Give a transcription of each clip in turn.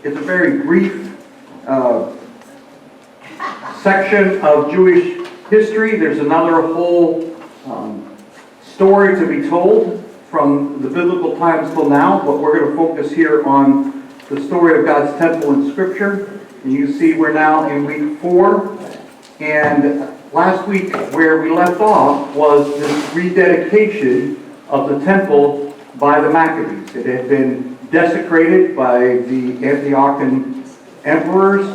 it's a very brief section of Jewish history. There's another whole story to be told from the biblical times till now, but we're going to focus here on the story of God's temple in Scripture. And you see we're now in week 4. And last week where we left off was this rededication of the temple by the Maccabees. It had been desecrated by the Antiochian emperors,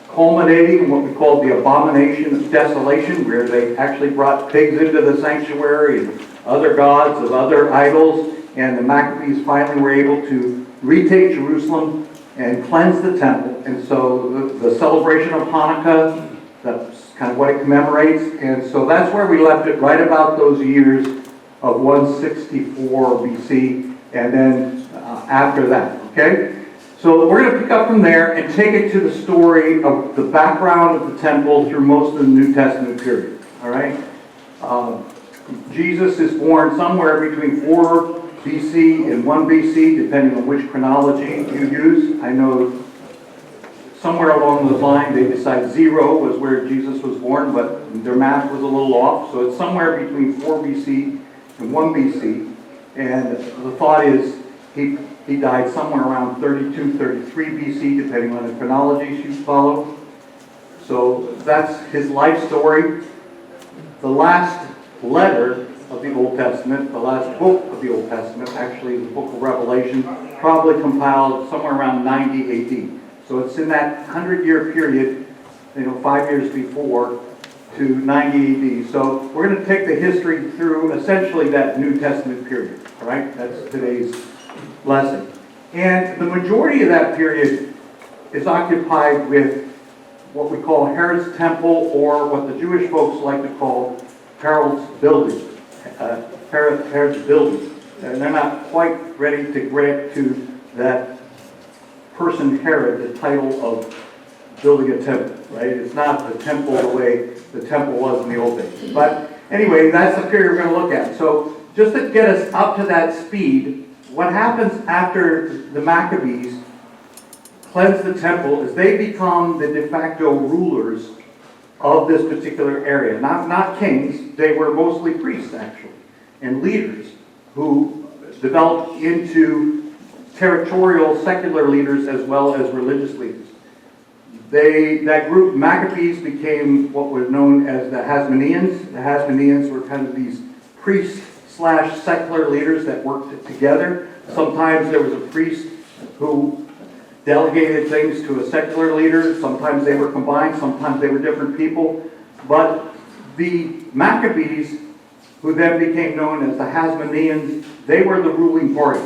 culminating in what we call the abomination of desolation, where they actually brought pigs into the sanctuary and other gods of other idols, and the Maccabees finally were able to retake Jerusalem and cleanse the temple. And so the celebration of Hanukkah, that's kind of what it commemorates, and so that's where we left it, right about those years of 164 BC, and then after that, okay? So we're going to pick up from there and take it to the story of the background of the temple through most of the New Testament period. All right? Jesus is born somewhere between 4 BC and 1 BC, depending on which chronology you use. I know somewhere along the line they decide 0 was where Jesus was born, but their math was a little off. So it's somewhere between 4 BC and 1 BC. And the thought is he died somewhere around 32, 33 BC, depending on the chronologies you follow. So that's his life story. The last letter of the Old Testament, the last book of the Old Testament, actually the book of Revelation, probably compiled somewhere around 90 AD. So it's in that 100-year period, 5 years before, to 90 AD. So we're going to take the history through essentially that New Testament period. All right? That's today's lesson. And the majority of that period is occupied with what we call Herod's temple, or what the Jewish folks like to call Herod's building. Herod's building. And they're not quite ready to grant to that person Herod the title of building a temple, right? It's not the temple the way the temple was in the old days. But anyway, that's the period we're going to look at. So just to get us up to that speed, what happens after the Maccabees cleanse the temple is they become the de facto rulers of this particular area. Not kings, they were mostly priests actually, and leaders who developed into territorial secular leaders as well as religious leaders. That group, Maccabees, became what was known as the Hasmoneans. The Hasmoneans were kind of these priest/secular leaders that worked together. Sometimes there was a priest who delegated things to a secular leader. Sometimes they were combined. Sometimes they were different people. But the Maccabees, who then became known as the Hasmoneans, they were the ruling party.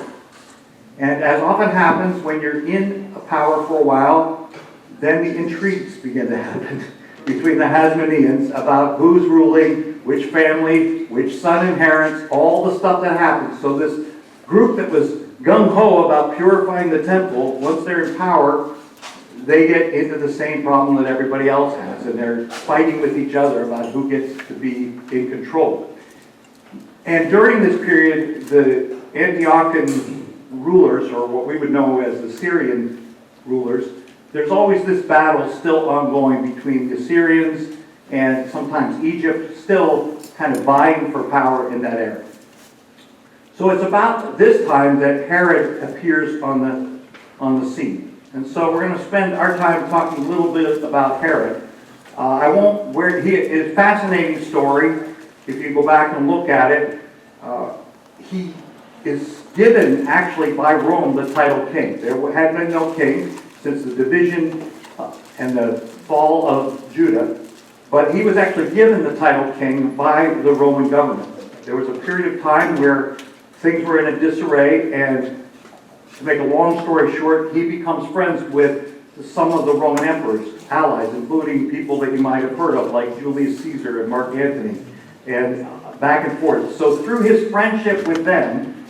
And as often happens when you're in power for a while, then the intrigues begin to happen between the Hasmoneans about who's ruling, which family, which son inherits, all the stuff that happens. So this group that was gung-ho about purifying the temple, once they're in power, they get into the same problem that everybody else has, and they're fighting with each other about who gets to be in control. And during this period, the Antiochian rulers, or what we would know as the Syrian rulers, there's always this battle still ongoing between the Syrians and sometimes Egypt, still kind of vying for power in that area. So it's about this time that Herod appears on the scene. And so we're going to spend our time talking a little bit about Herod. He is a fascinating story. If you go back and look at it, he is given actually by Rome the title king. There had been no king since the division and the fall of Judah, but he was actually given the title king by the Roman government. There was a period of time where things were in a disarray, and to make a long story short, he becomes friends with some of the Roman emperors, allies, including people that you might have heard of, like Julius Caesar and Mark Antony, and back and forth. So through his friendship with them,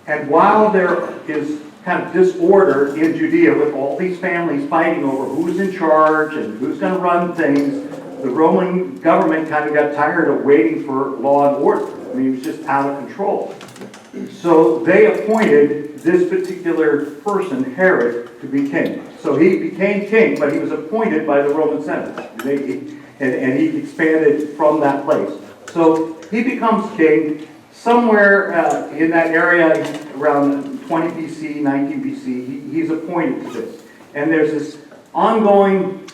and while there is kind of disorder in Judea with all these families fighting over who's in charge and who's going to run things, the Roman government kind of got tired of waiting for law and order. I mean, it was just out of control. So they appointed this particular person, Herod, to be king. So he became king, but he was appointed by the Roman Senate. And he expanded from that place. So he becomes king somewhere in that area around 20 BC, 19 BC. He's appointed to this. And there's this ongoing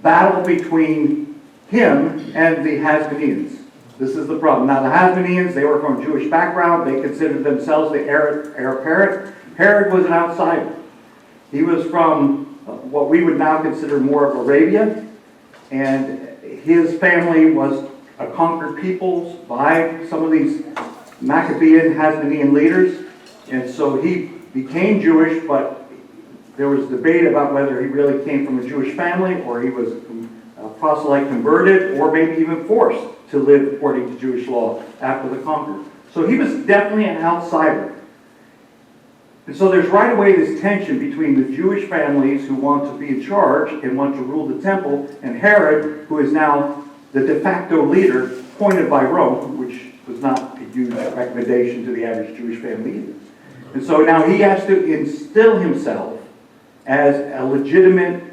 battle between him and the Hasmoneans. This is the problem. Now the Hasmoneans, they were from a Jewish background. They considered themselves the heir apparent. Herod was an outsider. He was from what we would now consider more of Arabia. And his family was a conquered people by some of these Maccabean, Hasmonean leaders. And so he became Jewish, but there was debate about whether he really came from a Jewish family or he was proselyte converted or maybe even forced to live according to Jewish law after the conquer. So he was definitely an outsider. And so there's right away this tension between the Jewish families who want to be in charge and want to rule the temple, and Herod, who is now the de facto leader appointed by Rome, which was not a huge recommendation to the average Jewish family either. And so now he has to instill himself as a legitimate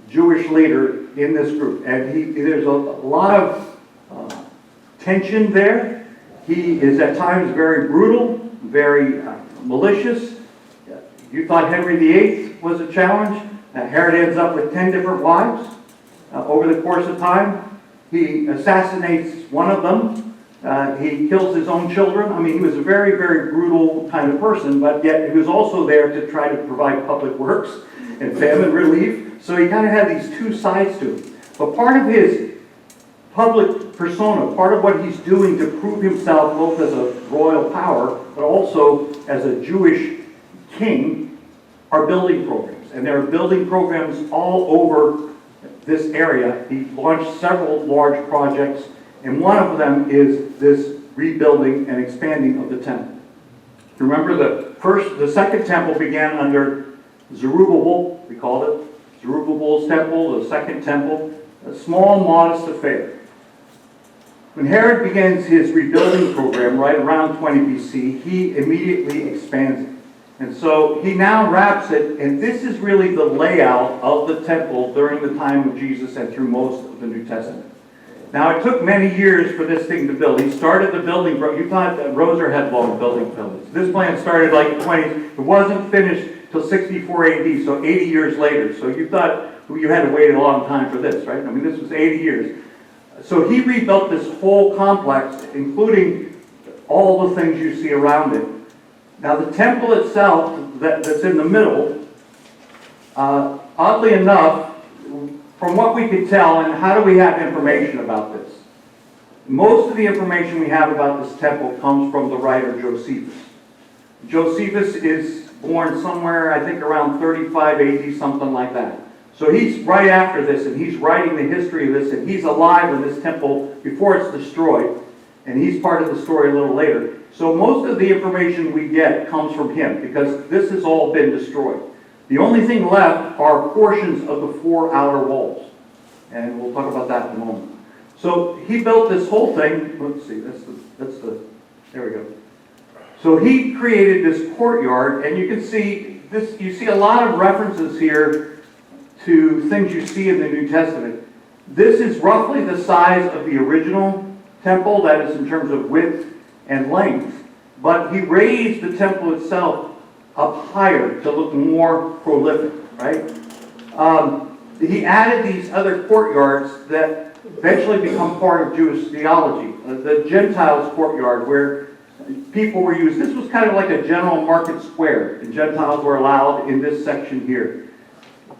Jewish leader in this group. And there's a lot of tension there. He is at times very brutal, very malicious. You thought Henry VIII was a challenge. Herod ends up with 10 different wives over the course of time. He assassinates one of them. He kills his own children. I mean, he was a very, very brutal kind of person, but yet he was also there to try to provide public works and famine relief. So he kind of had these two sides to him. But part of his public persona, part of what he's doing to prove himself both as a royal power, but also as a Jewish king, are building programs. And there are building programs all over this area. He launched several large projects, and one of them is this rebuilding and expanding of the temple. Remember, the second temple began under Zerubbabel, we called it. Zerubbabel's temple, the second temple, a small, modest affair. When Herod begins his rebuilding program right around 20 BC, he immediately expands it. And so he now wraps it, and this is really the layout of the temple during the time of Jesus and through most of the New Testament. Now, it took many years for this thing to build. He started the building, you thought that Roser had long building buildings. This plan started like 20s. It wasn't finished till 64 AD, so 80 years later. So you thought you had to wait a long time for this, right? I mean, this was 80 years. So he rebuilt this whole complex, including all the things you see around it. Now, the temple itself that's in the middle, oddly enough, from what we could tell, and how do we have information about this? Most of the information we have about this temple comes from the writer Josephus. Josephus is born somewhere, I think, around 35 AD, something like that. So he's right after this, and he's writing the history of this, and he's alive in this temple before it's destroyed, and he's part of the story a little later. So most of the information we get comes from him, because this has all been destroyed. The only thing left are portions of the four outer walls. And we'll talk about that in a moment. So he built this whole thing. Let's see, there we go. So he created this courtyard, and you can see this, you see a lot of references here to things you see in the New Testament. This is roughly the size of the original temple, that is in terms of width and length. But he raised the temple itself up higher to look more prolific, right? He added these other courtyards that eventually become part of Jewish theology. The Gentiles courtyard, where people were used. This was kind of like a general market square, and Gentiles were allowed in this section here.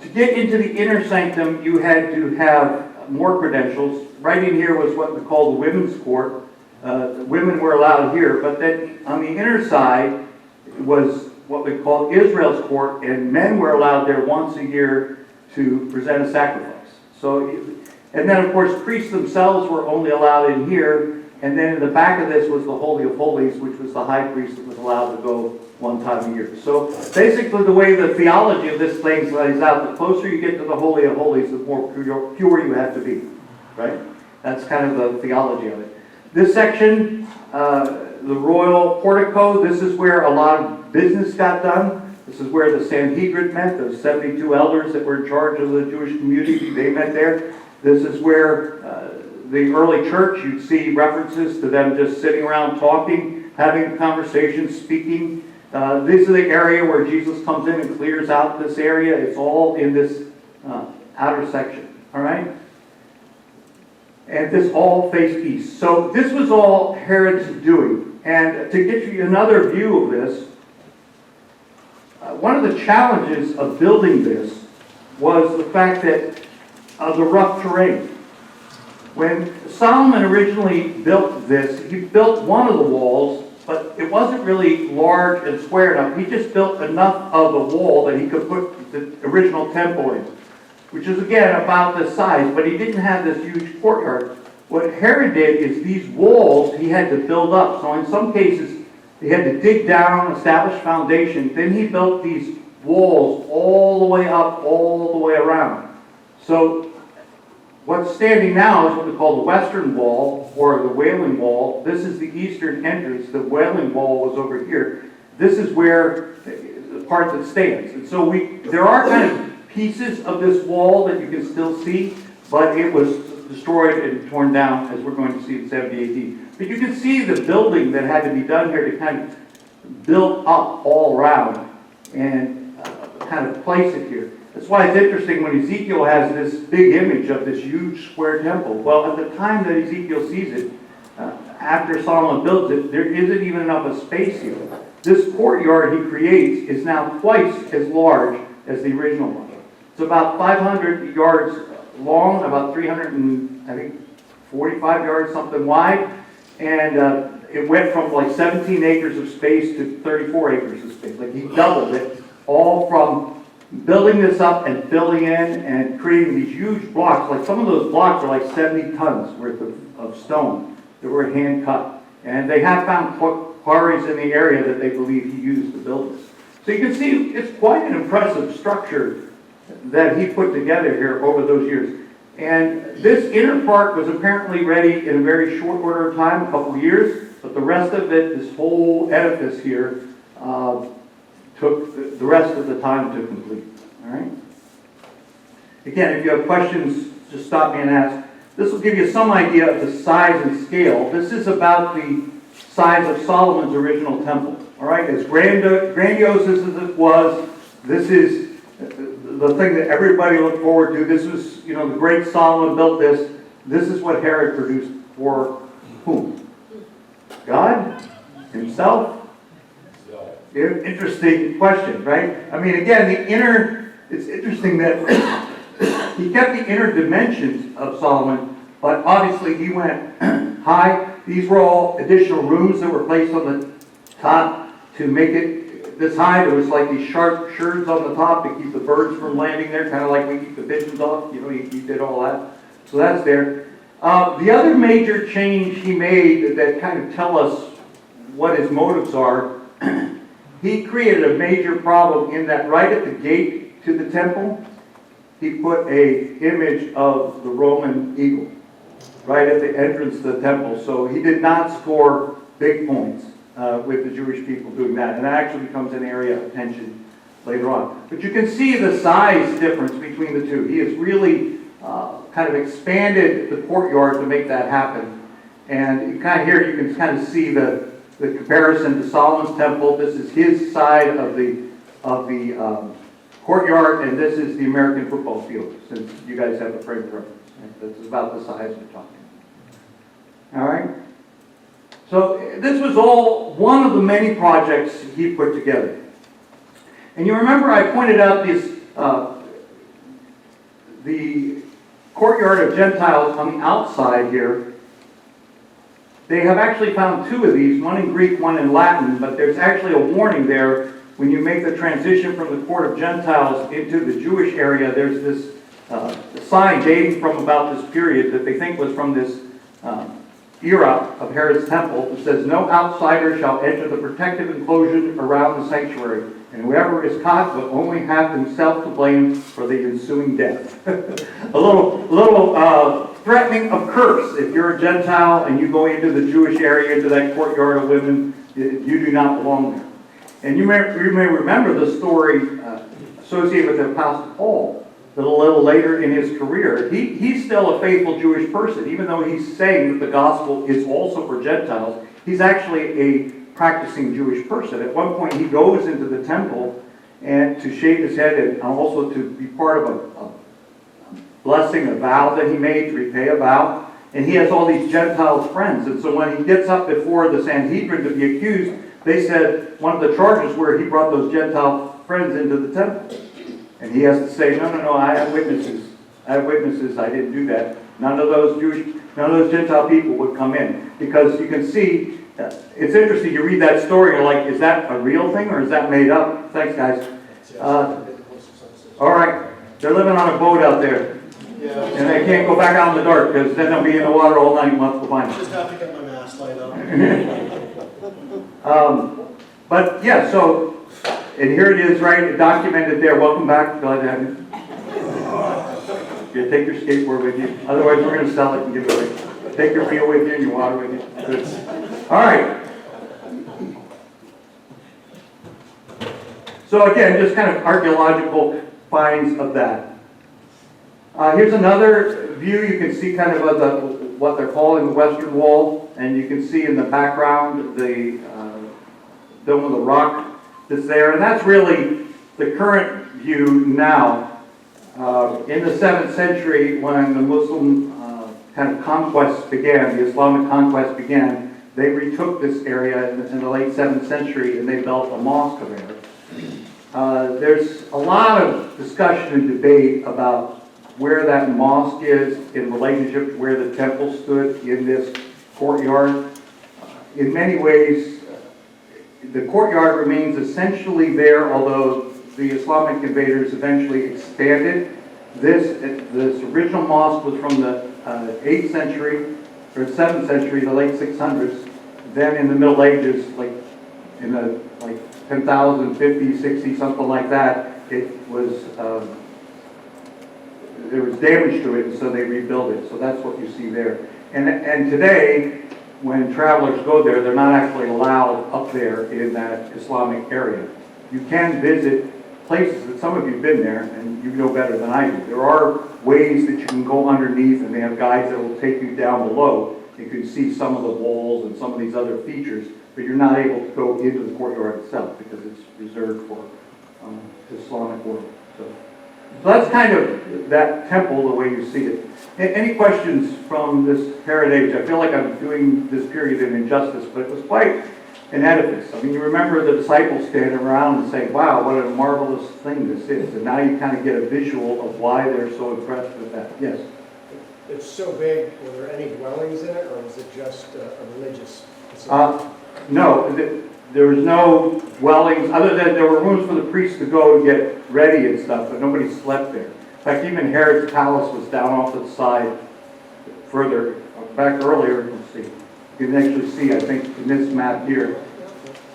To get into the inner sanctum, you had to have more credentials. Right in here was what we call the women's court. Women were allowed here, but then on the inner side was what we call Israel's court, and men were allowed there once a year to present a sacrifice. So, and then of course priests themselves were only allowed in here, and then in the back of this was the Holy of Holies, which was the high priest that was allowed to go one time a year. So basically the way the theology of this thing lays out, the closer you get to the Holy of Holies, the more pure you have to be, right? That's kind of the theology of it. This section, the royal portico. This is where a lot of business got done. This is where the Sanhedrin met, the 72 elders that were in charge of the Jewish community. They met there. This is where the early church, you'd see references to them just sitting around talking, having conversations, speaking. This is the area where Jesus comes in and clears out this area. It's all in this outer section, all right? And this all faced east. So this was all Herod's doing. And to get you another view of this, one of the challenges of building this was the fact that of the rough terrain. When Solomon originally built this, he built one of the walls, but it wasn't really large and square enough. He just built enough of a wall that he could put the original temple in, which is again about this size, but he didn't have this huge courtyard. What Herod did is these walls he had to build up. So in some cases, he had to dig down, establish foundation. Then he built these walls all the way up, all the way around. So what's standing now is what we call the Western Wall, or the Wailing Wall. This is the eastern entrance. The Wailing Wall was over here. This is where the part that stands. And so there are kind of pieces of this wall that you can still see, but it was destroyed and torn down, as we're going to see in 70 AD. But you can see the building that had to be done here to kind of build up all around and kind of place it here. That's why it's interesting when Ezekiel has this big image of this huge square temple. Well, at the time that Ezekiel sees it, after Solomon builds it, there isn't even enough of space here. This courtyard he creates is now twice as large as the original one. It's about 500 yards long, about 345 yards, something wide, and it went from like 17 acres of space to 34 acres of space. Like he doubled it, all from building this up and filling in and creating these huge blocks. Like some of those blocks are like 70 tons worth of stone that were hand cut. And they have found quarries in the area that they believe he used to build this. So you can see it's quite an impressive structure that he put together here over those years. And this inner part was apparently ready in a very short order of time, a couple of years, but the rest of it, this whole edifice here, took the rest of the time to complete. All right? Again, if you have questions, just stop me and ask. This will give you some idea of the size and scale. This is about the size of Solomon's original temple. All right? As grandiose as it was, this is the thing that everybody looked forward to. This was, the great Solomon built this. This is what Herod produced for whom? God? Himself? Interesting question, right? I mean, again, it's interesting that he kept the inner dimensions of Solomon, but obviously he went high. These were all additional rooms that were placed on the top to make it this high. There was like these sharp sherds on the top to keep the birds from landing there, kind of like we keep the pigeons off. He did all that. So that's there. The other major change he made that kind of tell us what his motives are, he created a major problem in that right at the gate to the temple, he put an image of the Roman eagle right at the entrance to the temple. So he did not score big points with the Jewish people doing that. And that actually becomes an area of tension later on. But you can see the size difference between the two. He has really kind of expanded the courtyard to make that happen. And you kind of here you can kind of see the comparison to Solomon's temple. This is his side of the courtyard, and this is the American football field, since you guys have a frame of reference. Right? This is about the size we're talking. All right? So this was all one of the many projects he put together. And you remember I pointed out this, the courtyard of Gentiles on the outside here. They have actually found two of these, one in Greek, one in Latin, but there's actually a warning there when you make the transition from the court of Gentiles into the Jewish area. There's this sign dating from about this period that they think was from this era of Herod's temple. It says, "No outsider shall enter the protective enclosure around the sanctuary, and whoever is caught will only have himself to blame for the ensuing death." A little threatening of curse. If you're a Gentile and you go into the Jewish area, into that courtyard of women, you do not belong there. And you may remember the story associated with the Apostle Paul, that a little later in his career, he's still a faithful Jewish person, even though he's saying that the gospel is also for Gentiles. He's actually a practicing Jewish person. At one point, he goes into the temple and to shave his head and also to be part of a blessing, a vow that he made, to repay a vow. And he has all these Gentile friends. And so when he gets up before the Sanhedrin to be accused, they said one of the charges were he brought those Gentile friends into the temple. And he has to say, no, I have witnesses. I didn't do that. None of those Gentile people would come in. Because you can see, it's interesting, you read that story, you're like, is that a real thing or is that made up? Thanks, guys. All right. They're living on a boat out there. Yeah. And they can't go back out in the dark because then they'll be in the water all night and we'll have to find them. Just have to get my mask light up. But yeah, so, and here it is, right, documented there. Welcome back. Glad to have you. You take your skateboard with you. Otherwise, we're going to sell it and give it away. Take your reel with you and your water with you. Good. All right. So again, just kind of archaeological finds of that. Here's another view. You can see kind of what they're calling the Western Wall, and you can see in the background the Dome of the Rock that's there, and that's really the current view now. In the 7th century, when the Muslim kind of conquest began, the Islamic conquest began, they retook this area in the late 7th century and they built a mosque there. There's a lot of discussion and debate about where that mosque is in relationship to where the temple stood in this courtyard. In many ways, the courtyard remains essentially there, although the Islamic invaders eventually expanded. This original mosque was from the 8th century, or 7th century, the late 600s. Then in the Middle Ages, like in the 10,000, 50, 60, something like that, it was there was damage to it, and so they rebuilt it. So that's what you see there. And today, when travelers go there, they're not actually allowed up there in that Islamic area. You can visit places that some of you have been there, and you know better than I do. There are ways that you can go underneath, and they have guides that will take you down below. You can see some of the walls and some of these other features, but you're not able to go into the courtyard itself because it's reserved for Islamic work. So that's kind of that temple, the way you see it. Any questions from this heritage? I feel like I'm doing this period an injustice, but it was quite an edifice. I mean, you remember the disciples standing around and saying, wow, what a marvelous thing this is. And now you kind of get a visual of why they're so impressed with that. Yes? It's so big, were there any dwellings in it, or was it just a religious facility? No, there was no dwellings, other than there were rooms for the priests to go and get ready and stuff, but nobody slept there. In fact, even Herod's palace was down off to the side further, back earlier. Let's see. You can actually see, I think, in this map here,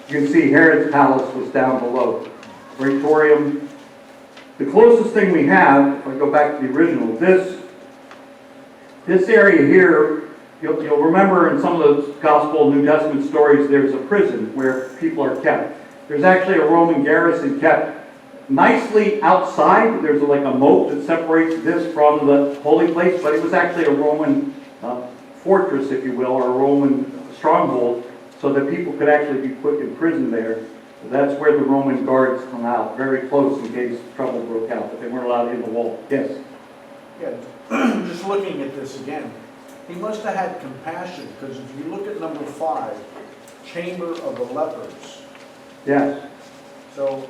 you can see Herod's palace was down below. Praetorium. The closest thing we have, if I go back to the original, this area here, you'll remember in some of the Gospel New Testament stories, there's a prison where people are kept. There's actually a Roman garrison kept nicely outside. There's like a moat that separates this from the holy place, but it was actually a Roman fortress, if you will, or a Roman stronghold, so that people could actually be put in prison there. So that's where the Roman guards hung out, very close in case trouble broke out, but they weren't allowed in the wall. Yes? Yeah, just looking at this again, he must have had compassion, because if you look at number 5, Chamber of the Lepers. Yes. So,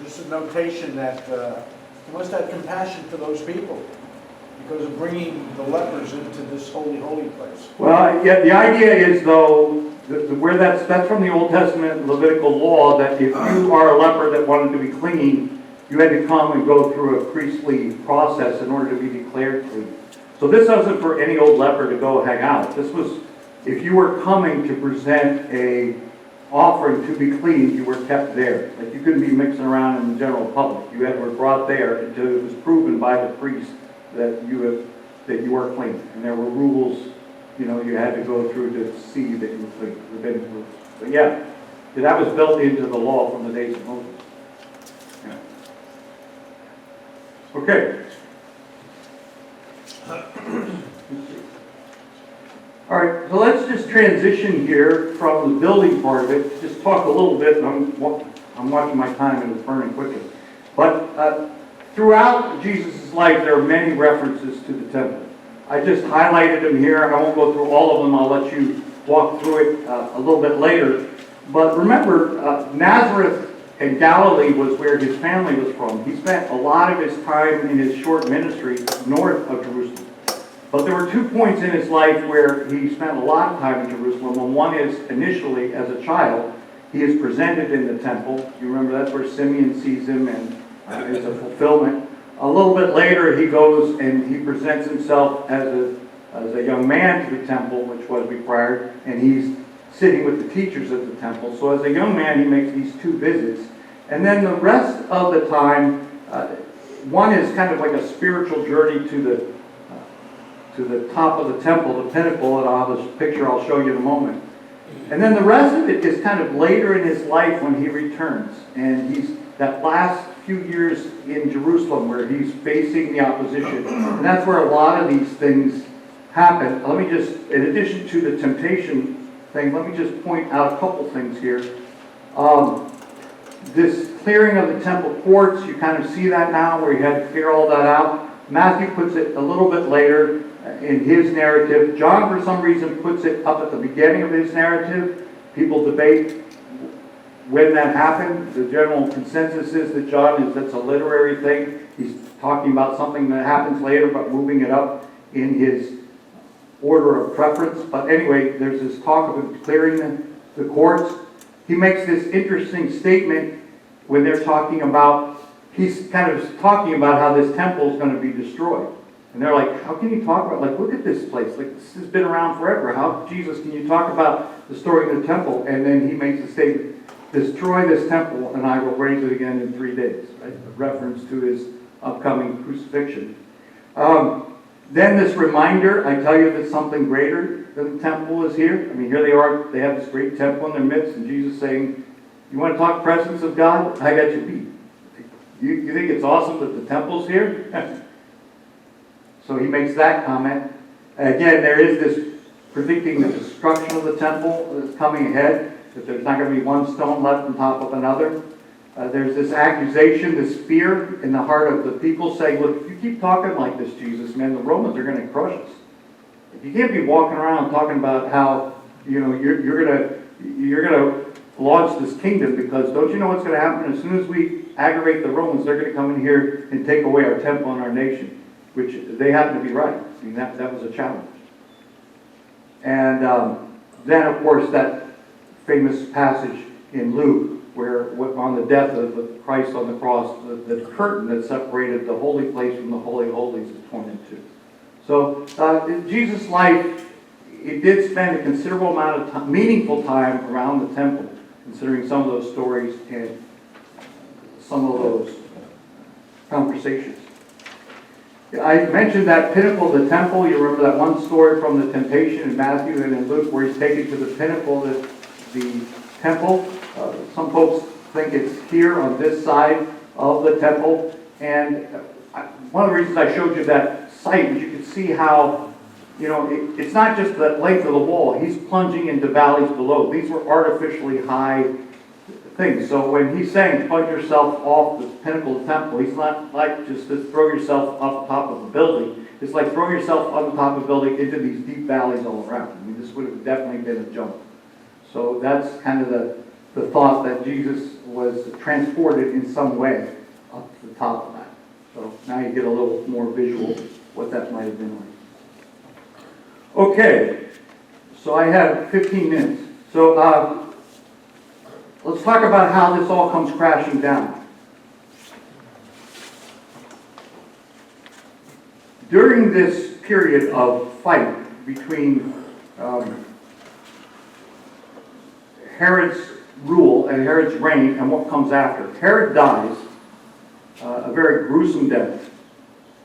just a notation that he must have had compassion for those people because of bringing the lepers into this holy place. Well, yeah, the idea is, though, where that's from the Old Testament Levitical law, that if you are a leper that wanted to be clean, you had to come and go through a priestly process in order to be declared clean. So this wasn't for any old leper to go hang out. This was, if you were coming to present a offering to be cleaned, you were kept there. Like, you couldn't be mixing around in the general public. You were brought there until it was proven by the priest that you were clean. And there were rules, you had to go through to see that you were clean. Rabbinic rules. But yeah, that was built into the law from the days of Moses. Yeah. Okay. All right, so let's just transition here from the building part of it. Just talk a little bit, and I'm watching my time and it's burning quickly. But throughout Jesus' life, there are many references to the temple. I just highlighted them here. I won't go through all of them. I'll let you walk through it a little bit later. But remember, Nazareth and Galilee was where his family was from. He spent a lot of his time in his short ministry north of Jerusalem. But there were 2 points in his life where he spent a lot of time in Jerusalem. And one is initially, as a child, he is presented in the temple. You remember that's where Simeon sees him, and it's a fulfillment. A little bit later, he goes and he presents himself as a young man to the temple, which was required, and he's sitting with the teachers at the temple. So as a young man, he makes these 2 visits. And then the rest of the time, one is kind of like a spiritual journey to the top of the temple, the pinnacle, and I'll have this picture I'll show you in a moment. And then the rest of it is kind of later in his life when he returns. And he's that last few years in Jerusalem where he's facing the opposition. And that's where a lot of these things happen. Let me just, in addition to the temptation thing, let me just point out a couple things here. This clearing of the temple courts, you kind of see that now where he had to clear all that out. Matthew puts it a little bit later in his narrative. John, for some reason, puts it up at the beginning of his narrative. People debate when that happened. The general consensus is that that's a literary thing. He's talking about something that happens later, but moving it up in his order of preference. But anyway, there's this talk of him clearing the courts. He makes this interesting statement when they're talking about, he's kind of talking about how this temple is going to be destroyed. And they're like, how can you talk about, like, look at this place. Like, this has been around forever. How, Jesus, can you talk about destroying the temple? And then he makes the statement, destroy this temple and I will raise it again in 3 days. Right? A reference to his upcoming crucifixion. Then this reminder, I tell you that something greater than the temple is here. I mean, here they are, they have this great temple in their midst, and Jesus saying, you want to talk presence of God? I got you beat. You think it's awesome that the temple's here? So he makes that comment. Again, there is this predicting the destruction of the temple that's coming ahead, that there's not going to be one stone left on top of another. There's this accusation, this fear in the heart of the people saying, look, if you keep talking like this, Jesus, man, the Romans are going to crush us. You can't be walking around talking about how, you're going to launch this kingdom, because don't you know what's going to happen? As soon as we aggravate the Romans, they're going to come in here and take away our temple and our nation, which they happen to be right. I mean, that was a challenge. And then, of course, that famous passage in Luke, where on the death of Christ on the cross, the curtain that separated the holy place from the Holy of Holies is torn in two. So in Jesus' life, he did spend a considerable amount of time, meaningful time around the temple, considering some of those stories and some of those conversations. I mentioned that pinnacle of the temple. You remember that one story from the temptation in Matthew and in Luke where he's taken to the pinnacle of the temple. Some folks think it's here on this side of the temple. And one of the reasons I showed you that site is you can see how, it's not just the length of the wall. He's plunging into valleys below. These were artificially high things. So when he's saying plunge yourself off the pinnacle of the temple, he's not like just to throw yourself off the top of a building. It's like throw yourself on the top of a building into these deep valleys all around. I mean, this would have definitely been a jump. So that's kind of the thought that Jesus was transported in some way up to the top of that. So now you get a little more visual what that might have been like. Okay, so I have 15 minutes. So let's talk about how this all comes crashing down. During this period of fight between Herod's rule and Herod's reign and what comes after. Herod dies a very gruesome death,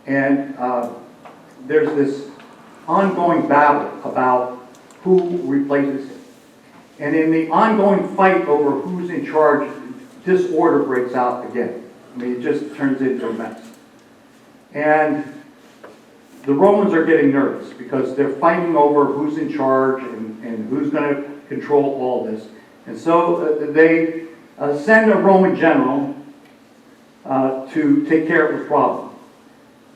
and there's this ongoing battle about who replaces him. And in the ongoing fight over who's in charge, disorder breaks out again. I mean, it just turns into a mess. And the Romans are getting nervous because they're fighting over who's in charge and who's going to control all this. And so they send a Roman general to take care of the problem.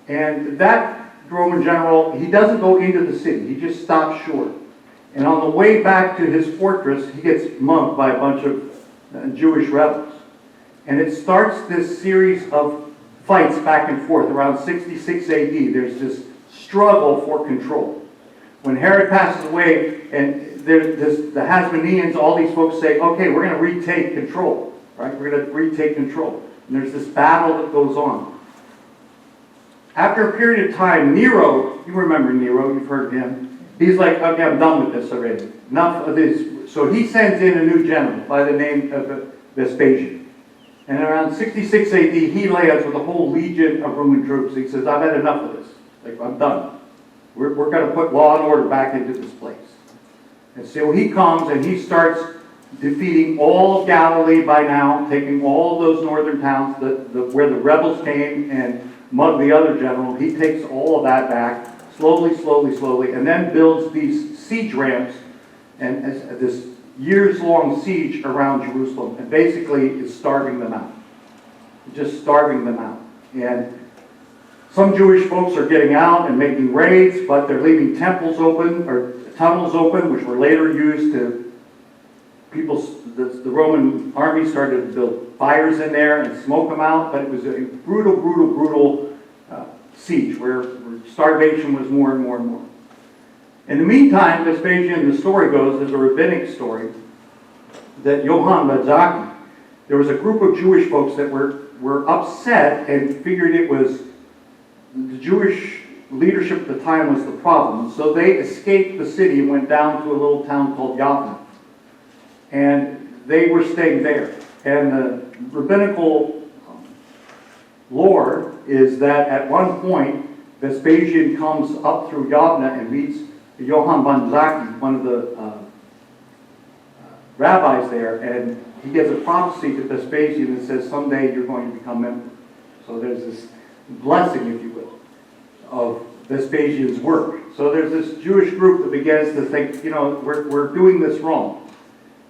And that Roman general, he doesn't go into the city. He just stops short. And on the way back to his fortress, he gets mugged by a bunch of Jewish rebels. And it starts this series of fights back and forth. Around 66 AD, there's this struggle for control. When Herod passes away, and there's the Hasmoneans, all these folks say, okay, we're going to retake control, right? We're going to retake control. And there's this battle that goes on. After a period of time, Nero, you remember Nero, you've heard of him. He's like, okay, I'm done with this already. Enough of this. So he sends in a new general by the name of Vespasian. And around 66 AD, he lands with a whole legion of Roman troops. He says, I've had enough of this. Like, I'm done. We're going to put law and order back into this place. And so he comes and he starts defeating all of Galilee by now, taking all of those northern towns where the rebels came and mugged the other general. He takes all of that back, slowly, and then builds these siege ramps and this years-long siege around Jerusalem, and basically is starving them out. Just starving them out. And some Jewish folks are getting out and making raids, but they're leaving temples open, or tunnels open, which were later used to the Roman army started to build fires in there and smoke them out, but it was a brutal siege where starvation was more and more and more. In the meantime, Vespasian, the story goes, there's a rabbinic story, that Johann Badzaki, there was a group of Jewish folks that were upset and figured it was the Jewish leadership at the time was the problem. So they escaped the city and went down to a little town called Yavne. And they were staying there. And the rabbinical lore is that at one point, Vespasian comes up through Yavne and meets Johann Badzaki, one of the rabbis there, and he gives a prophecy to Vespasian that says, someday you're going to become emperor. So there's this blessing, if you will, of Vespasian's work. So there's this Jewish group that begins to think, we're doing this wrong.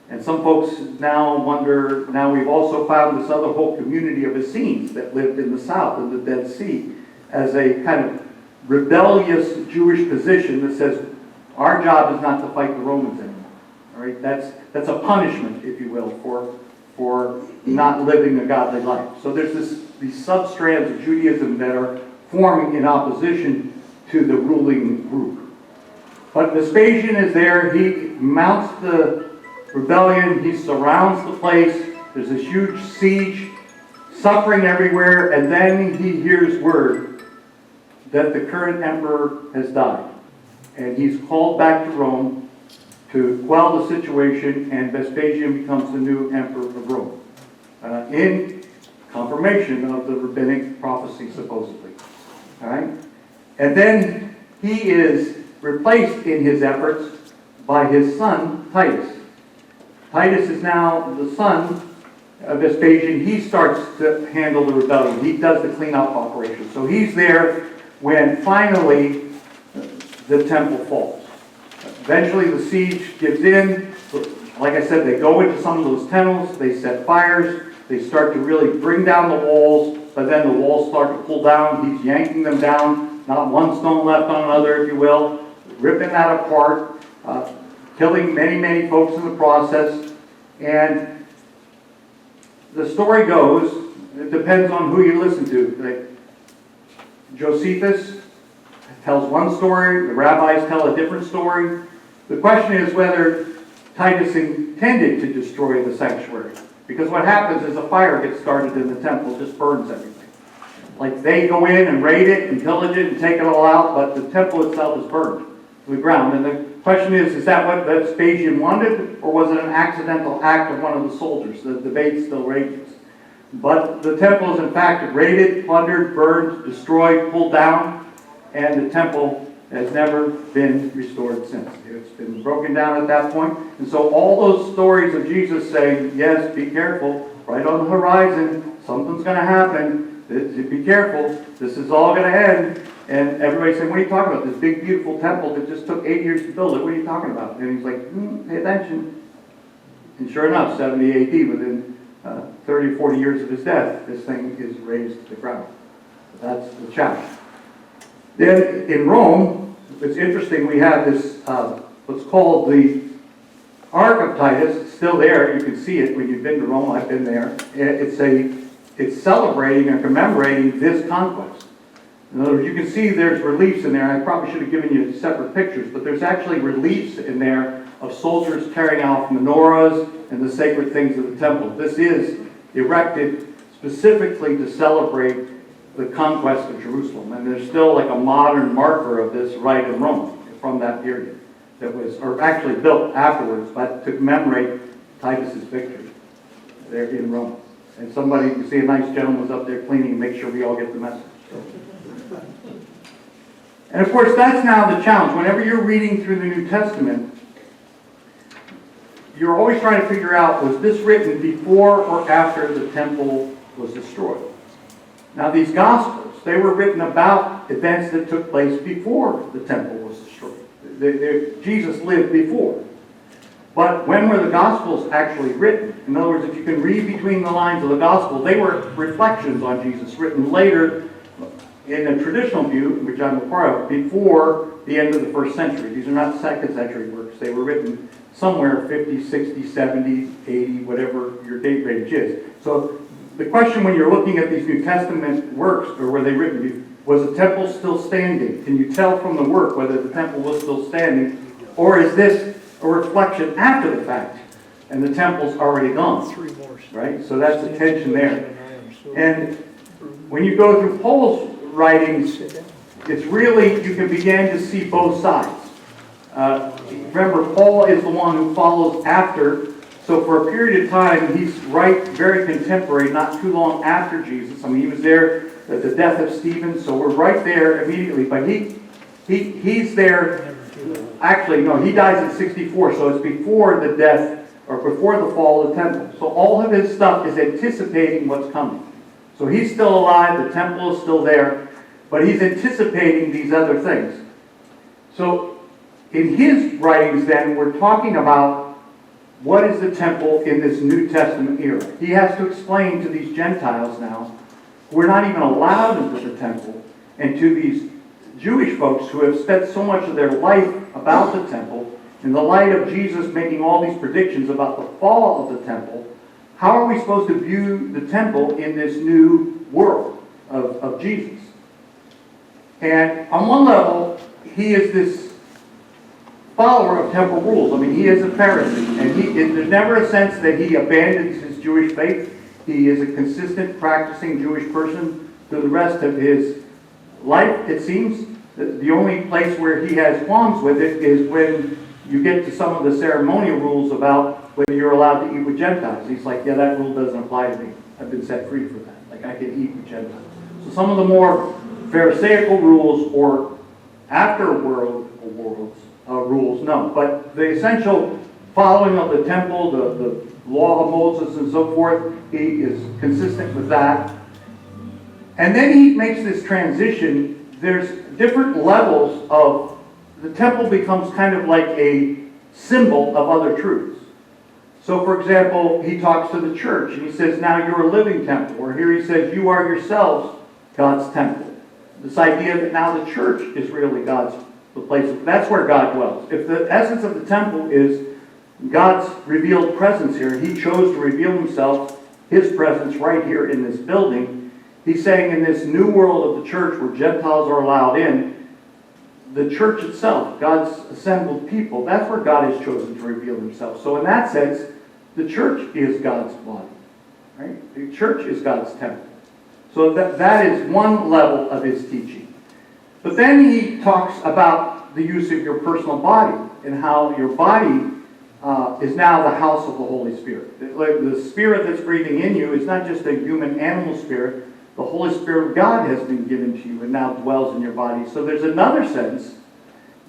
And some folks now wonder, now we've also found this other whole community of Essenes that lived in the south, in the Dead Sea, as a kind of rebellious Jewish position that says, our job is not to fight the Romans anymore. All right? That's a punishment, if you will, for not living a godly life. So there's these sub-strands of Judaism that are forming in opposition to the ruling group. But Vespasian is there. He mounts the rebellion. He surrounds the place. There's this huge siege, suffering everywhere, and then he hears word that the current emperor has died. And he's called back to Rome to quell the situation, and Vespasian becomes the new emperor of Rome, in confirmation of the rabbinic prophecy, supposedly. All right? And then he is replaced in his efforts by his son, Titus. Titus is now the son of Vespasian. He starts to handle the rebellion. He does the cleanup operation. So he's there when finally the temple falls. Eventually the siege gives in. Like I said, they go into some of those tunnels, they set fires, they start to really bring down the walls, but then the walls start to pull down. He's yanking them down, not one stone left on another, if you will, ripping that apart, killing many folks in the process. And the story goes, it depends on who you listen to. Like Josephus tells one story, the rabbis tell a different story. The question is whether Titus intended to destroy the sanctuary. Because what happens is a fire gets started in the temple, just burns everything. Like they go in and raid it and pillage it and take it all out, but the temple itself is burned to the ground. And the question is that what Vespasian wanted, or was it an accidental act of one of the soldiers? The debate still rages. But the temple is in fact raided, plundered, burned, destroyed, pulled down, and the temple has never been restored since. It's been broken down at that point. And so all those stories of Jesus saying, yes, be careful, right on the horizon, something's going to happen, be careful, this is all going to end. And everybody's saying, what are you talking about? This big, beautiful temple that just took 8 years to build it, what are you talking about? And he's like, pay attention. And sure enough, 70 AD, within 30 or 40 years of his death, this thing is raised to the ground. That's the challenge. Then in Rome, it's interesting, we have this, what's called the Ark of Titus. It's still there. You can see it when you've been to Rome. I've been there. It's celebrating and commemorating this conquest. In other words, you can see there's reliefs in there. I probably should have given you separate pictures, but there's actually reliefs in there of soldiers carrying out menorahs and the sacred things of the temple. This is erected specifically to celebrate the conquest of Jerusalem. And there's still like a modern marker of this right in Rome from that period that was, or actually built afterwards, but to commemorate Titus's victory there in Rome. And somebody, you see a nice gentleman was up there cleaning and make sure we all get the message. And of course, that's now the challenge. Whenever you're reading through the New Testament, you're always trying to figure out, was this written before or after the temple was destroyed? Now, these Gospels, they were written about events that took place before the temple was destroyed. Jesus lived before. But when were the Gospels actually written? In other words, if you can read between the lines of the Gospel, they were reflections on Jesus, written later in a traditional view, which I'm a part of, before the end of the first century. These are not second century works. They were written somewhere 50, 60, 70, 80, whatever your date range is. So the question when you're looking at these New Testament works, or were they written, was the temple still standing? Can you tell from the work whether the temple was still standing? Or is this a reflection after the fact and the temple's already gone? Right? So that's the tension there. And when you go through Paul's writings, it's really, you can begin to see both sides. Remember, Paul is the one who follows after. So for a period of time, he's very contemporary, not too long after Jesus. I mean, he was there at the death of Stephen, so we're right there immediately. But he's there, actually, no, he dies at 64, so it's before the death, or before the fall of the temple. So all of his stuff is anticipating what's coming. So he's still alive, the temple is still there, but he's anticipating these other things. So in his writings then, we're talking about what is the temple in this New Testament era. He has to explain to these Gentiles now, who are not even allowed into the temple, and to these Jewish folks who have spent so much of their life about the temple, in the light of Jesus making all these predictions about the fall of the temple, how are we supposed to view the temple in this new world of Jesus? And on one level, he is this follower of temple rules. I mean, he is a Pharisee, and there's never a sense that he abandons his Jewish faith. He is a consistent, practicing Jewish person through the rest of his life, it seems. The only place where he has qualms with it is when you get to some of the ceremonial rules about whether you're allowed to eat with Gentiles. He's like, yeah, that rule doesn't apply to me. I've been set free for that. Like, I can eat with Gentiles. So some of the more Pharisaical rules or after-world rules, no. But the essential following of the temple, the law of Moses and so forth, he is consistent with that. And then he makes this transition. There's different levels of, the temple becomes kind of like a symbol of other truths. So for example, he talks to the church and he says, now you're a living temple. Or here he says, you are yourselves God's temple. This idea that now the church is really the place, that's where God dwells. If the essence of the temple is God's revealed presence here, he chose to reveal himself, his presence right here in this building. He's saying in this new world of the church where Gentiles are allowed in, the church itself, God's assembled people, that's where God has chosen to reveal himself. So in that sense, the church is God's body. Right? The church is God's temple. So that is one level of his teaching. But then he talks about the use of your personal body and how your body is now the house of the Holy Spirit. The spirit that's breathing in you is not just a human animal spirit. The Holy Spirit of God has been given to you and now dwells in your body. So there's another sense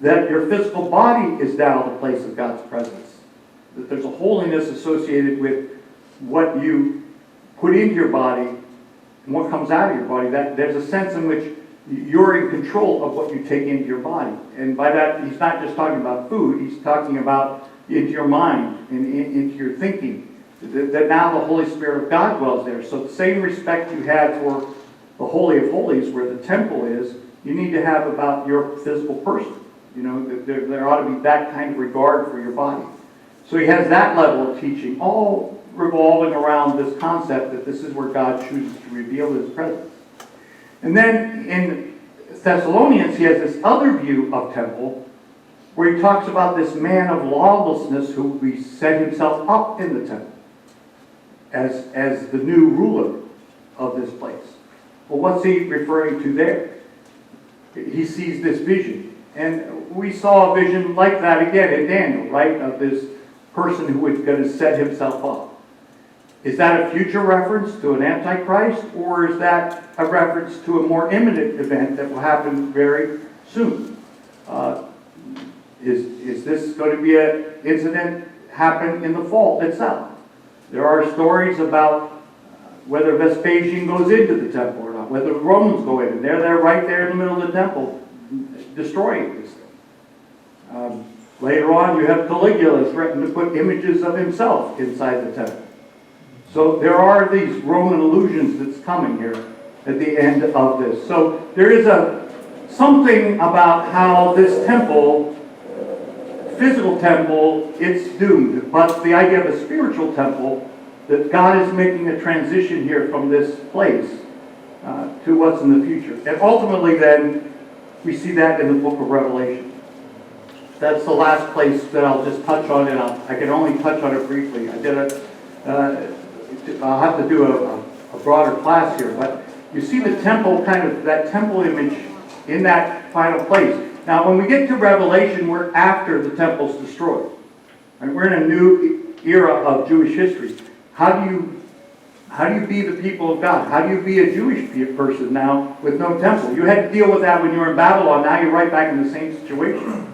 that your physical body is now the place of God's presence. That there's a holiness associated with what you put into your body and what comes out of your body. That there's a sense in which you're in control of what you take into your body. And by that, he's not just talking about food, he's talking about into your mind and into your thinking. That now the Holy Spirit of God dwells there. So the same respect you had for the Holy of Holies, where the temple is, you need to have about your physical person. You know, there ought to be that kind of regard for your body. So he has that level of teaching, all revolving around this concept that this is where God chooses to reveal his presence. And then in Thessalonians, he has this other view of temple, where he talks about this man of lawlessness who set himself up in the temple as the new ruler of this place. Well, what's he referring to there? He sees this vision. And we saw a vision like that again in Daniel, right? Of this person who was going to set himself up. Is that a future reference to an antichrist, or is that a reference to a more imminent event that will happen very soon? Is this going to be an incident happen in the fall itself? There are stories about whether Vespasian goes into the temple or not, whether the Romans go in, and they're right there in the middle of the temple destroying this thing. Later on, you have Caligula threatened to put images of himself inside the temple. So there are these Roman allusions that's coming here at the end of this. So there is something about how this temple, physical temple, it's doomed. But the idea of a spiritual temple, that God is making a transition here from this place to what's in the future. And ultimately then, we see that in the book of Revelation. That's the last place that I'll just touch on, and I can only touch on it briefly. I'll have to do a broader class here, but you see the temple, kind of that temple image in that final place. Now, when we get to Revelation, we're after the temple's destroyed. And we're in a new era of Jewish history. How do you be the people of God? How do you be a Jewish person now with no temple? You had to deal with that when you were in Babylon. Now you're right back in the same situation.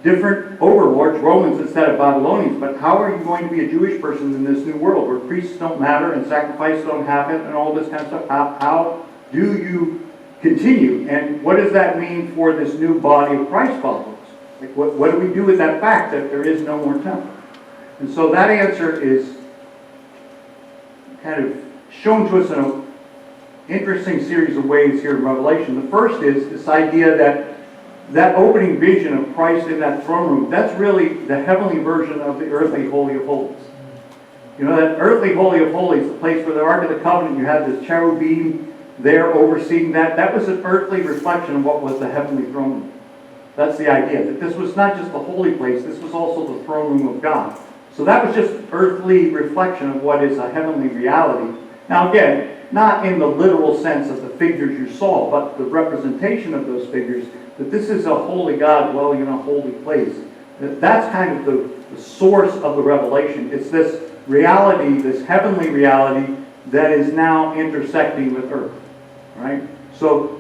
Different overlords, Romans instead of Babylonians. But how are you going to be a Jewish person in this new world where priests don't matter and sacrifices don't happen and all this kind of stuff? How do you continue? And what does that mean for this new body of Christ followers? Like what do we do with that fact that there is no more temple? And so that answer is kind of shown to us in an interesting series of ways here in Revelation. The first is this idea that opening vision of Christ in that throne room, that's really the heavenly version of the earthly Holy of Holies. You know, that earthly Holy of Holies, the place where the Ark of the Covenant, you had this cherubim there overseeing that. That was an earthly reflection of what was the heavenly throne room. That's the idea, that this was not just the holy place, this was also the throne room of God. So that was just earthly reflection of what is a heavenly reality. Now again, not in the literal sense of the figures you saw, but the representation of those figures, that this is a holy God dwelling in a holy place. That's kind of the source of the revelation. It's this reality, this heavenly reality, that is now intersecting with earth. Right? So,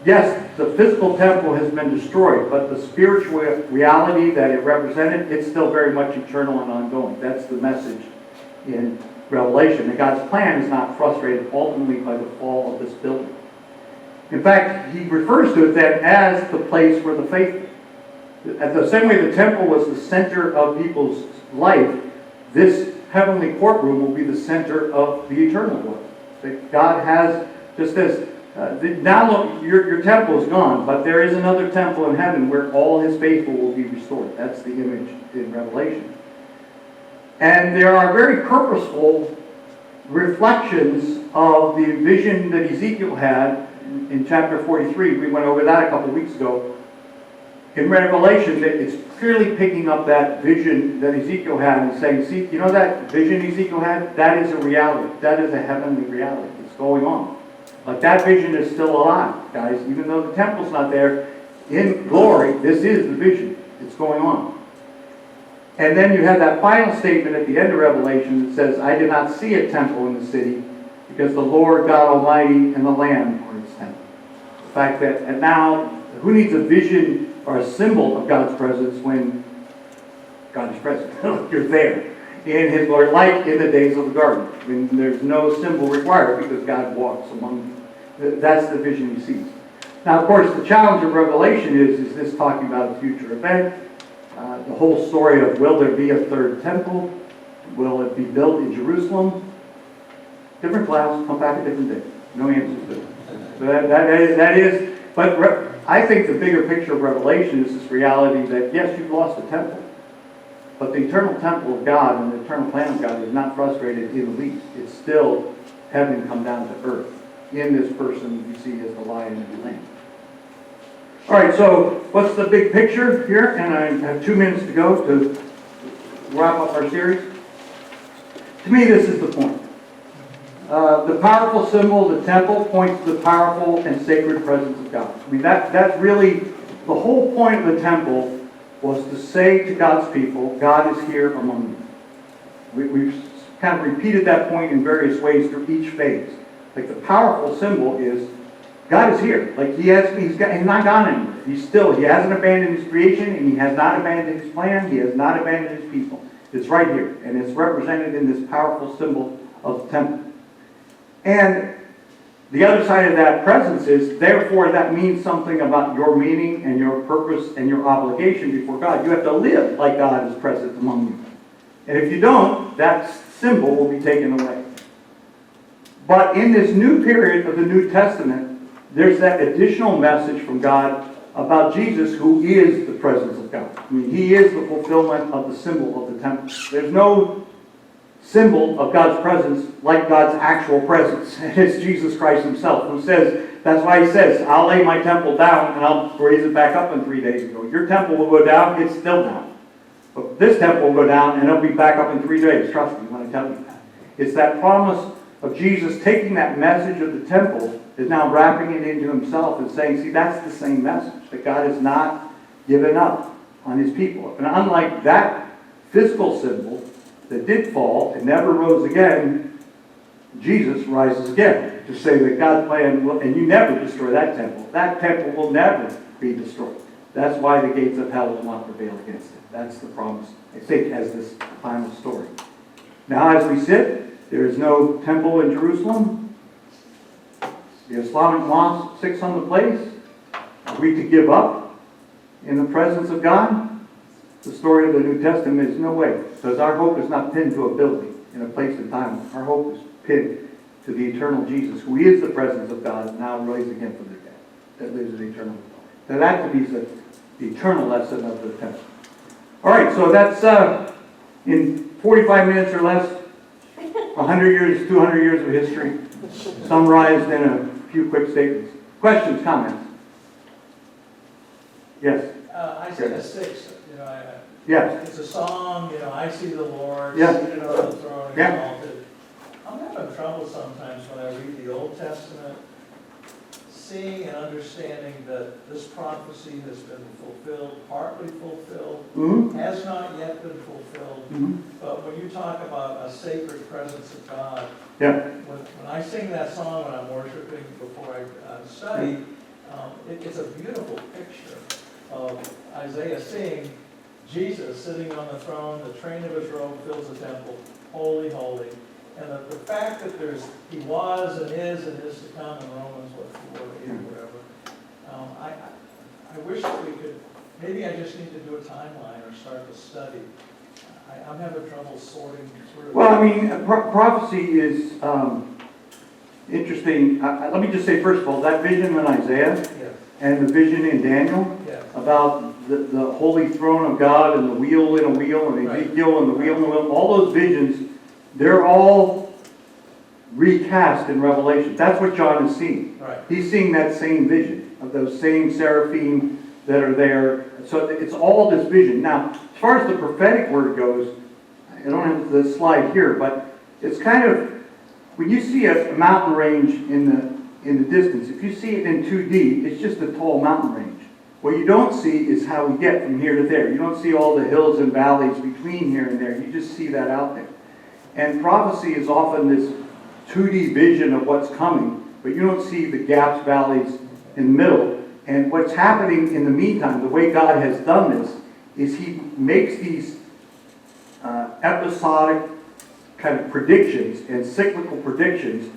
yes, the physical temple has been destroyed, but the spiritual reality that it represented, it's still very much eternal and ongoing. That's the message in Revelation. That God's plan is not frustrated ultimately by the fall of this building. In fact, he refers to it then as the place for the faithful. At the same way the temple was the center of people's life, this heavenly courtroom will be the center of the eternal one. That God has, just as now look, your temple is gone, but there is another temple in heaven where all his faithful will be restored. That's the image in Revelation. And there are very purposeful reflections of the vision that Ezekiel had in chapter 43. We went over that a couple of weeks ago. In Revelation, it's clearly picking up that vision that Ezekiel had and saying, see, you know that vision Ezekiel had? That is a reality. That is a heavenly reality. It's going on. But that vision is still alive, guys. Even though the temple's not there, in glory, this is the vision. It's going on. And then you have that final statement at the end of Revelation that says, I did not see a temple in the city, because the Lord God Almighty and the Lamb are its temple. The fact that, and now, who needs a vision or a symbol of God's presence when God is present? You're there in His glory, like in the days of the garden, when there's no symbol required because God walks among you. That's the vision He sees. Now, of course, the challenge of Revelation is this talking about a future event? The whole story of, will there be a third temple? Will it be built in Jerusalem? Different class, come back a different day. No answers to it. So that is, but I think the bigger picture of Revelation is this reality that, yes, you've lost a temple, but the eternal temple of God and the eternal plan of God is not frustrated in the least. It's still heaven come down to earth in this person you see as the lion and the lamb. All right, so what's the big picture here? And I have 2 minutes to go to wrap up our series. To me, this is the point. The powerful symbol, the temple, points to the powerful and sacred presence of God. I mean, that's really the whole point of the temple, was to say to God's people, God is here among you. We've kind of repeated that point in various ways through each phase. Like the powerful symbol is God is here. Like he's not gone anywhere. He hasn't abandoned His creation, and He has not abandoned His plan. He has not abandoned His people. It's right here, and it's represented in this powerful symbol of the temple. And the other side of that presence is, therefore, that means something about your meaning and your purpose and your obligation before God. You have to live like God is present among you. And if you don't, that symbol will be taken away. But in this new period of the New Testament, there's that additional message from God about Jesus, who is the presence of God. I mean, He is the fulfillment of the symbol of the temple. There's no symbol of God's presence like God's actual presence. It's Jesus Christ Himself who says, that's why He says, I'll lay my temple down and I'll raise it back up in 3 days ago. Your temple will go down, it's still down. But this temple will go down and it'll be back up in 3 days. Trust me when I tell you that. It's that promise of Jesus taking that message of the temple, is now wrapping it into Himself and saying, see, that's the same message, that God has not given up on His people. And unlike that physical symbol that did fall and never rose again, Jesus rises again to say that God's plan will, and you never destroy that temple. That temple will never be destroyed. That's why the gates of hell will not prevail against it. That's the promise, I think, as this final story. Now, as we sit, there is no temple in Jerusalem. The Islamic mosque sits on the place. Are we to give up in the presence of God? The story of the New Testament is no way. Because our hope is not pinned to a building in a place and time. Our hope is pinned to the eternal Jesus, who is the presence of God, now raised again from the dead, that lives in eternal life. So that to be the eternal lesson of the temple. All right, so that's in 45 minutes or less, 100 years, 200 years of history, summarized in a few quick statements. Questions, comments? Yes? I sing a six, Yes. it's a song, I see the Lord Yeah. seated on the throne Yeah. exalted. I'm having trouble sometimes when I read the Old Testament, seeing and understanding that this prophecy has been fulfilled, partly fulfilled, Mm-hmm. has not yet been fulfilled. Mm-hmm. But when you talk about a sacred presence of God, Yeah. when I sing that song when I'm worshiping before I study, it's a beautiful picture of Isaiah seeing Jesus sitting on the throne, the train of His robe fills the temple, holy, holy. And the fact that He was and is to come in Romans, 4, 8, whatever. I wish that we could, maybe I just need to do a timeline or start to study. I'm having trouble sorting through. Well, I mean, prophecy is interesting. Let me just say, first of all, that vision in Isaiah Yes, and the vision in Daniel yes. about the holy throne of God and the wheel in a wheel and Right. Ezekiel and the wheel in a wheel, all those visions, they're all recast in Revelation. That's what John is seeing. Right. He's seeing that same vision of those same seraphim that are there. So it's all this vision. Now, as far as the prophetic word goes, I don't have the slide here, but it's kind of, when you see a mountain range in the in the distance. If you see it in 2D, it's just a tall mountain range. What you don't see is how we get from here to there. You don't see all the hills and valleys between here and there. You just see that out there. And prophecy is often this 2D vision of what's coming, but you don't see the gaps, valleys in the middle. And what's happening in the meantime, the way God has done this, is He makes these episodic kind of predictions and cyclical predictions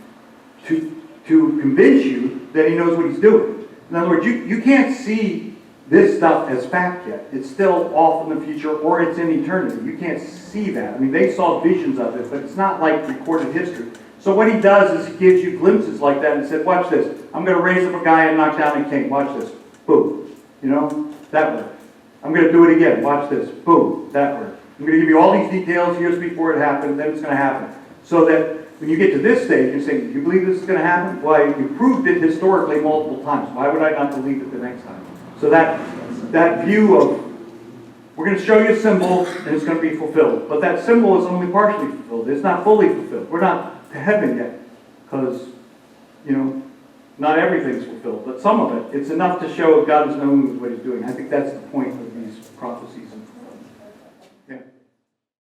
to convince you that He knows what He's doing. In other words, you can't see this stuff as fact yet. It's still off in the future, or it's in eternity. You can't see that. I mean, they saw visions of it, but it's not like recorded history. So what He does is He gives you glimpses like that and said, watch this. I'm going to raise up a guy and knock down a king. Watch this. Boom. You know, that worked. I'm going to do it again. Watch this. Boom. That worked. I'm going to give you all these details years before it happened, then it's going to happen. So that when you get to this stage, you say, do you believe this is going to happen? Well, you proved it historically multiple times. Why would I not believe it the next time? So that view of, we're going to show you a symbol and it's going to be fulfilled. But that symbol is only partially fulfilled. It's not fully fulfilled. We're not to heaven yet. Because, not everything's fulfilled. But some of it, it's enough to show God is knowing what He's doing. I think that's the point of